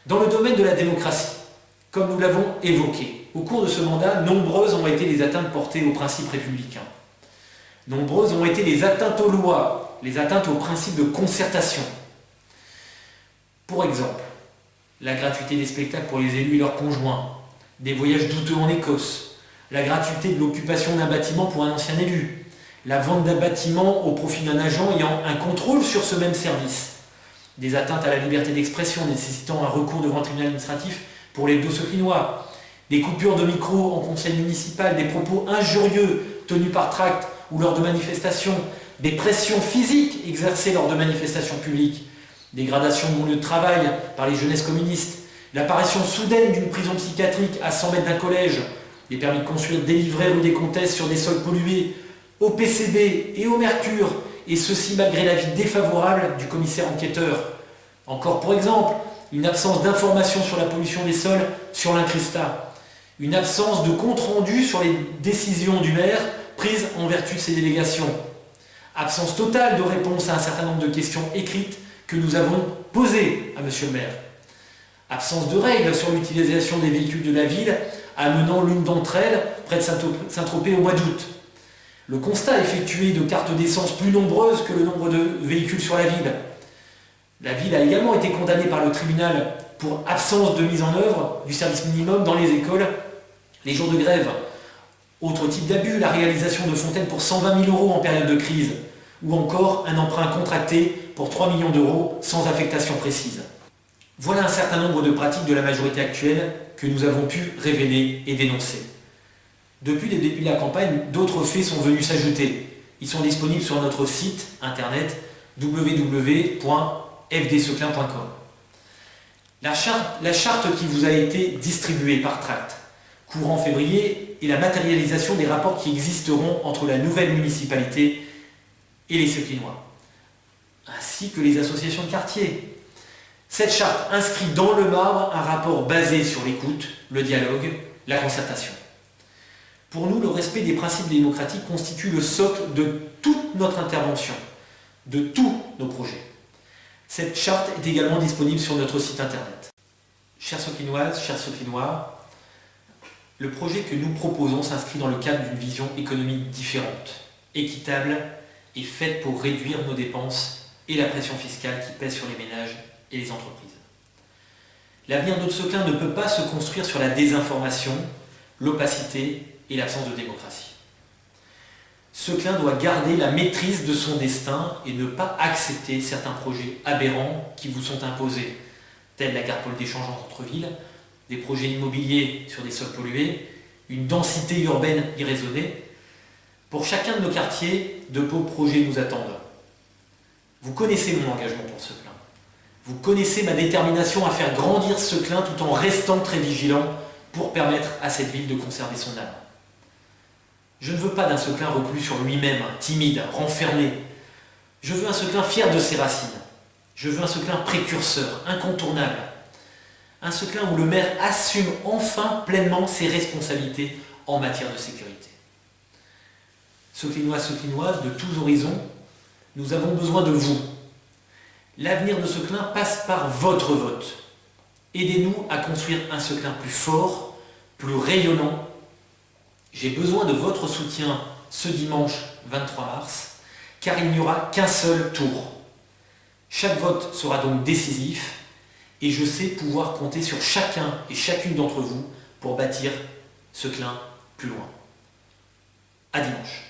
Dans le domaine de la démocratie, comme nous l'avons évoqué, au cours de ce mandat, nombreuses ont été les atteintes portées aux principes républicains. Nombreuses ont été les atteintes aux lois, les atteintes aux principes de concertation. Pour exemple, la gratuité des spectacles pour les élus et leurs conjoints, des voyages douteux en Écosse, la gratuité de l'occupation d'un bâtiment pour un ancien élu, la vente d'un bâtiment au profit d'un agent ayant un contrôle sur ce même service, des atteintes à la liberté d'expression nécessitant un recours devant le tribunal administratif pour les Deux-Sauclinois, des coupures de micro en conseil municipal, des propos injurieux tenus par tract ou lors de manifestations, des pressions physiques exercées lors de manifestations publiques, dégradation de mon lieu de travail par les jeunesses communistes, l'apparition soudaine d'une prison psychiatrique à 100 mètres d'un collège, des permis de construire délivrés rue des Comtesses sur des sols pollués, au PCB et au Mercure, et ceci malgré l'avis défavorable du commissaire enquêteur. Encore pour exemple, une absence d'information sur la pollution des sols sur l'Incrusta, une absence de compte-rendu sur les décisions du maire prises en vertu de ses délégations, absence totale de réponse à un certain nombre de questions écrites que nous avons posées à monsieur le maire, absence de règles sur l'utilisation des véhicules de la ville, amenant l'une d'entre elles près de Saint-Tropez au mois d'août. Le constat effectué de cartes d'essence plus nombreuses que le nombre de véhicules sur la ville. La ville a également été condamnée par le tribunal pour absence de mise en œuvre du service minimum dans les écoles, les jours de grève. Autre type d'abus, la réalisation de fontaines pour 120 000 € en période de crise, ou encore un emprunt contracté pour 3 millions d'euros sans affectation précise. Voilà un certain nombre de pratiques de la majorité actuelle que nous avons pu révéler et dénoncer. Depuis le début de la campagne, d'autres faits sont venus s'ajouter. Ils sont disponibles sur notre site internet www.fdseclin.com. La charte qui vous a été distribuée par tract courant février est la matérialisation des rapports qui existeront entre la nouvelle municipalité et les Seclinois, ainsi que les associations de quartier. Cette charte inscrit dans le marbre un rapport basé sur l'écoute, le dialogue, la concertation. Pour nous, le respect des principes démocratiques constitue le socle de toute notre intervention, de tous nos projets. Cette charte est également disponible sur notre site internet. Chères Sauclinoises, chers Sauclinois, le projet que nous proposons s'inscrit dans le cadre d'une vision économique différente, équitable et faite pour réduire nos dépenses et la pression fiscale qui pèse sur les ménages et les entreprises. L'avenir de notre Seclin ne peut pas se construire sur la désinformation, l'opacité et l'absence de démocratie. Seclin doit garder la maîtrise de son destin et ne pas accepter certains projets aberrants qui vous sont imposés, tels la carte pôle d'échange en centre-ville, des projets immobiliers sur des sols pollués, une densité urbaine irraisonnée. Pour chacun de nos quartiers, de beaux projets nous attendent. Vous connaissez mon engagement pour Seclin. Vous connaissez ma détermination à faire grandir Seclin tout en restant très vigilant pour permettre à cette ville de conserver son âme. Je ne veux pas d'un Seclin reclus sur lui-même, timide, renfermé. Je veux un Seclin fier de ses racines. Je veux un Seclin précurseur, incontournable. Un Seclin où le maire assume enfin pleinement ses responsabilités en matière de sécurité. Sauclinois, Sauclinoises de tous horizons, nous avons besoin de vous. L'avenir de Seclin passe par votre vote. Aidez-nous à construire un Seclin plus fort, plus rayonnant. J'ai besoin de votre soutien ce dimanche 23 mars, car il n'y aura qu'un seul tour. Chaque vote sera donc décisif, et je sais pouvoir compter sur chacun et chacune d'entre vous pour bâtir Seclin plus loin. À dimanche.